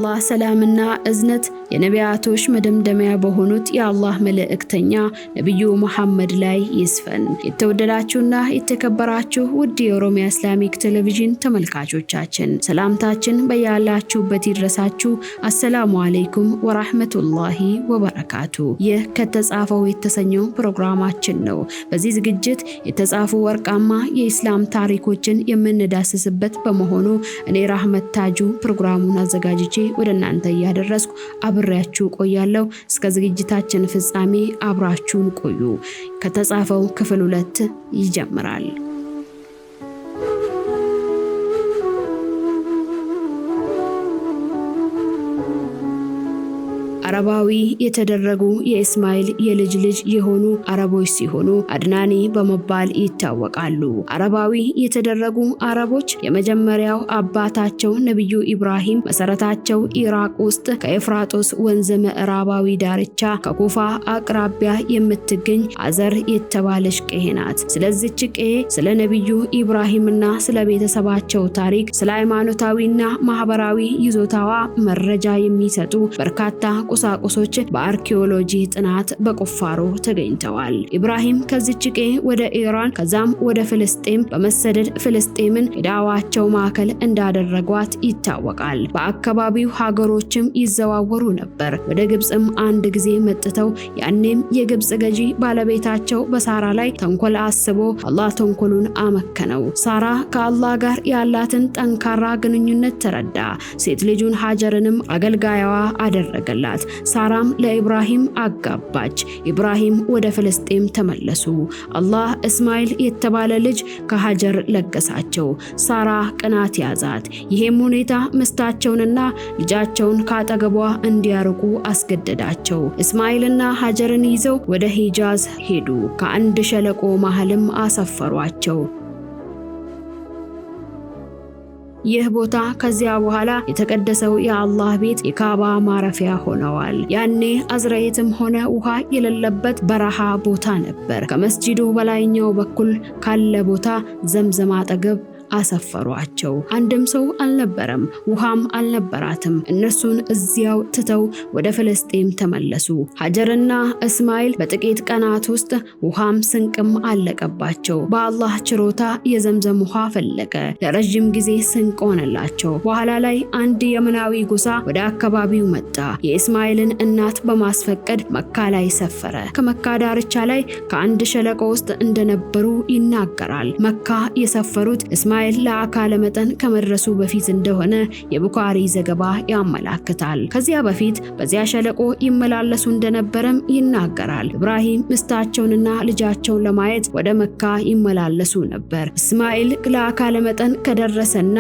የአላህ ሰላምና እዝነት የነቢያቶች መደምደሚያ በሆኑት የአላህ መልእክተኛ ነብዩ መሐመድ ላይ ይስፈን። የተወደዳችሁና የተከበራችሁ ውድ የኦሮሚያ ኢስላሚክ ቴሌቪዥን ተመልካቾቻችን ሰላምታችን በያላችሁበት ይድረሳችሁ። አሰላሙ አለይኩም ወራህመቱላሂ ወበረካቱ። ይህ ከተጻፈው የተሰኘው ፕሮግራማችን ነው። በዚህ ዝግጅት የተጻፉ ወርቃማ የኢስላም ታሪኮችን የምንዳስስበት በመሆኑ እኔ ራህመት ታጁ ፕሮግራሙን አዘጋጅቼ ወደ እናንተ ያደረስኩ አብሬያችሁ ቆያለሁ። እስከ ዝግጅታችን ፍጻሜ አብራችሁን ቆዩ። ከተጻፈው ክፍል 2 ይጀምራል። አረባዊ የተደረጉ የእስማኤል የልጅ ልጅ የሆኑ አረቦች ሲሆኑ አድናኒ በመባል ይታወቃሉ። አረባዊ የተደረጉ አረቦች የመጀመሪያው አባታቸው ነብዩ ኢብራሂም መሰረታቸው ኢራቅ ውስጥ ከኤፍራጦስ ወንዝ ምዕራባዊ ዳርቻ ከኩፋ አቅራቢያ የምትገኝ አዘር የተባለች ቀዬ ናት። ስለዚህች ቀዬ ስለ ነብዩ ኢብራሂምና ስለ ቤተሰባቸው ታሪክ፣ ስለ ሃይማኖታዊና ማህበራዊ ይዞታዋ መረጃ የሚሰጡ በርካታ ቁሳቁሶች በአርኪኦሎጂ ጥናት በቁፋሮ ተገኝተዋል። ኢብራሂም ከዚች ቀዬ ወደ ኢራን ከዛም ወደ ፍልስጤም በመሰደድ ፍልስጤምን የዳዋቸው ማዕከል እንዳደረጓት ይታወቃል። በአካባቢው ሀገሮችም ይዘዋወሩ ነበር። ወደ ግብጽም አንድ ጊዜ መጥተው ያኔም የግብጽ ገዢ ባለቤታቸው በሳራ ላይ ተንኮል አስቦ አላህ ተንኮሉን አመከነው። ሳራ ከአላህ ጋር ያላትን ጠንካራ ግንኙነት ተረዳ። ሴት ልጁን ሀጀርንም አገልጋያዋ አደረገላት። ሳራም ለኢብራሂም አጋባች። ኢብራሂም ወደ ፍልስጤም ተመለሱ። አላህ እስማኤል የተባለ ልጅ ከሀጀር ለገሳቸው። ሳራ ቅናት ያዛት። ይሄም ሁኔታ ምስታቸውንና ልጃቸውን ካጠገቧ እንዲያርቁ አስገደዳቸው። እስማኤልና ሀጀርን ይዘው ወደ ሂጃዝ ሄዱ። ከአንድ ሸለቆ መሃልም አሰፈሯቸው። ይህ ቦታ ከዚያ በኋላ የተቀደሰው የአላህ ቤት የካባ ማረፊያ ሆነዋል። ያኔ አዝራኤትም ሆነ ውሃ የሌለበት በረሃ ቦታ ነበር። ከመስጂዱ በላይኛው በኩል ካለ ቦታ ዘምዘም አጠገብ አሰፈሯቸው። አንድም ሰው አልነበረም፣ ውሃም አልነበራትም። እነርሱን እዚያው ትተው ወደ ፍልስጤም ተመለሱ። ሀጀርና እስማኤል በጥቂት ቀናት ውስጥ ውሃም ስንቅም አለቀባቸው። በአላህ ችሮታ የዘምዘም ውሃ ፈለቀ። ለረጅም ጊዜ ስንቅ ሆነላቸው። በኋላ ላይ አንድ የመናዊ ጎሳ ወደ አካባቢው መጣ። የእስማኤልን እናት በማስፈቀድ መካ ላይ ሰፈረ። ከመካ ዳርቻ ላይ ከአንድ ሸለቆ ውስጥ እንደነበሩ ይናገራል። መካ የሰፈሩት እስማኤል ለአካለ መጠን ከመድረሱ በፊት እንደሆነ የቡኻሪ ዘገባ ያመለክታል። ከዚያ በፊት በዚያ ሸለቆ ይመላለሱ እንደነበረም ይናገራል። ኢብራሂም ምስታቸውንና ልጃቸውን ለማየት ወደ መካ ይመላለሱ ነበር። እስማኤል ለአካለ መጠን ከደረሰና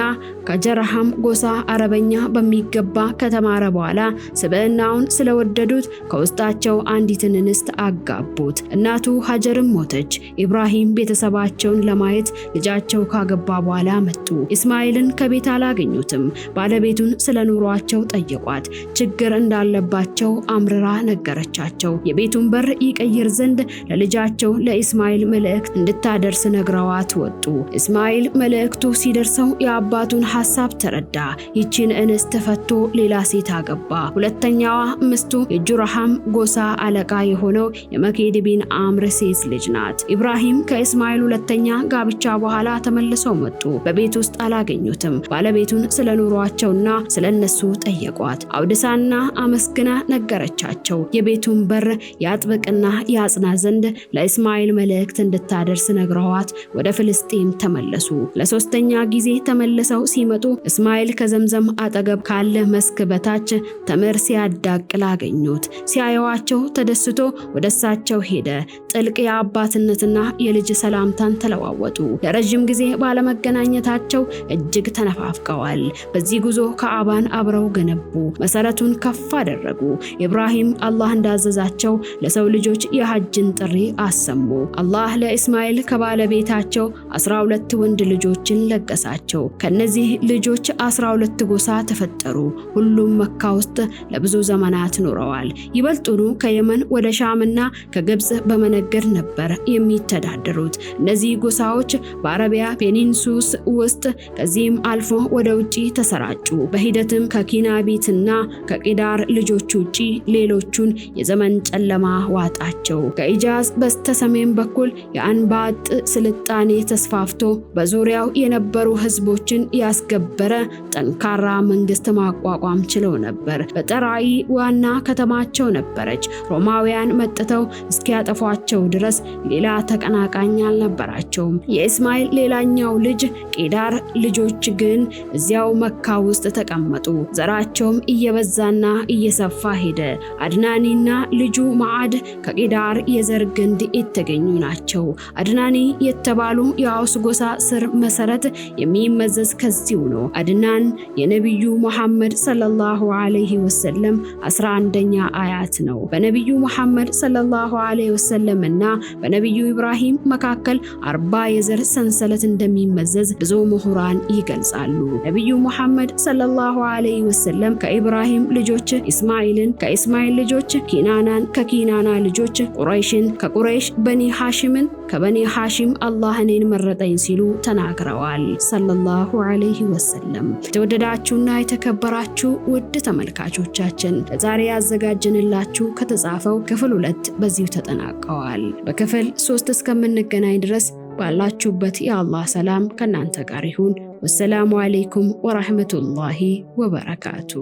ከጀረሃም ጎሳ አረበኛ በሚገባ ከተማረ በኋላ ስብዕናውን ስለወደዱት ከውስጣቸው አንዲትን እንስት አጋቡት። እናቱ ሀጀርም ሞተች። ኢብራሂም ቤተሰባቸውን ለማየት ልጃቸው ካገባ በኋላ መጡ። እስማኤልን ከቤት አላገኙትም። ባለቤቱን ስለኑሯቸው ጠየቋት። ችግር እንዳለባቸው አምርራ ነገረቻቸው። የቤቱን በር ይቀይር ዘንድ ለልጃቸው ለእስማኤል መልእክት እንድታደርስ ነግረዋት ወጡ። እስማኤል መልእክቱ ሲደርሰው የአባቱን ሐሳብ ተረዳ። ይቺን እንስት ፈቶ ሌላ ሴት አገባ። ሁለተኛዋ ምስቱ የጁራሃም ጎሳ አለቃ የሆነው የመኬድ ቢን አምር ሴት ልጅ ናት። ኢብራሂም ከእስማኤል ሁለተኛ ጋብቻ በኋላ ተመልሰው መጡ። በቤት ውስጥ አላገኙትም። ባለቤቱን ስለኑሯቸውና ስለነሱ ጠየቋት። አውድሳና አመስግና ነገረቻቸው። የቤቱን በር ያጥብቅና ያጽና ዘንድ ለእስማኤል መልእክት እንድታደርስ ነግረዋት ወደ ፍልስጤም ተመለሱ። ለሶስተኛ ጊዜ ተመልሰው ሲመጡ እስማኤል ከዘምዘም አጠገብ ካለ መስክ በታች ተምር ሲያዳቅል አገኙት። ሲያዩዋቸው ተደስቶ ወደ እሳቸው ሄደ። ጥልቅ የአባትነትና የልጅ ሰላምታን ተለዋወጡ። ለረጅም ጊዜ ባለመገናኘታቸው እጅግ ተነፋፍቀዋል። በዚህ ጉዞ ከአባን አብረው ገነቡ፣ መሰረቱን ከፍ አደረጉ። ኢብራሂም አላህ እንዳዘዛቸው ለሰው ልጆች የሐጅን ጥሪ አሰሙ። አላህ ለእስማኤል ከባለቤታቸው 12 ወንድ ልጆችን ለገሳቸው። ከነዚህ ልጆች 12 ጎሳ ተፈጠሩ። ሁሉም መካ ውስጥ ለብዙ ዘመናት ኖረዋል። ይበልጡኑ ከየመን ወደ ሻምና ከግብጽ በመነገድ ነበር የሚተዳደሩት። እነዚህ ጎሳዎች በአረቢያ ፔኒንሱላ ቅዱስ ውስጥ ከዚህም አልፎ ወደ ውጪ ተሰራጩ። በሂደትም ከኪናቢትና ከቂዳር ልጆች ውጪ ሌሎቹን የዘመን ጨለማ ዋጣቸው። ከኢጃዝ በስተሰሜን በኩል የአንባጥ ስልጣኔ ተስፋፍቶ በዙሪያው የነበሩ ህዝቦችን ያስገበረ ጠንካራ መንግስት ማቋቋም ችለው ነበር። በጠራይ ዋና ከተማቸው ነበረች። ሮማውያን መጥተው እስኪያጠፏቸው ድረስ ሌላ ተቀናቃኝ አልነበራቸውም። የእስማኤል ሌላኛው ልጅ ቂዳር ልጆች ግን እዚያው መካ ውስጥ ተቀመጡ። ዘራቸውም እየበዛና እየሰፋ ሄደ። አድናኒና ልጁ ማዕድ ከቂዳር የዘር ግንድ የተገኙ ናቸው። አድናኒ የተባሉ የአውስ ጎሳ ስር መሰረት የሚመዘዝ ከዚሁ ነው። አድናን የነብዩ መሐመድ ሰለላሁ ዐለይሂ ወሰለም 11ኛ አያት ነው። በነብዩ መሐመድ ሰለላሁ ዐለይሂ ወሰለምና በነብዩ ኢብራሂም መካከል 40 የዘር ሰንሰለት እንደሚመዘዝ ብዙ ምሁራን ይገልጻሉ። ነብዩ መሐመድ ሰለላሁ ዐለይሂ ወሰለም ከኢብራሂም ልጆች ኢስማኤልን፣ ከኢስማኤል ልጆች ኪናናን፣ ከኪናና ልጆች ቁረይሽን፣ ከቁረይሽ በኒ ሐሽምን፣ ከበኒ ሐሽም አላህ እኔን መረጠኝ ሲሉ ተናግረዋል ሰለላሁ ዐለይሂ ወሰለም። የተወደዳችሁና የተከበራችሁ ውድ ተመልካቾቻችን ለዛሬ ያዘጋጀንላችሁ ከተጻፈው ክፍል 2 በዚሁ ተጠናቀዋል። በክፍል 3 እስከምንገናኝ ድረስ ባላችሁበት የአላህ ሰላም ከናንተ ጋር ይሁን። ወሰላሙ አለይኩም ወራህመቱላሂ ወበረካቱ።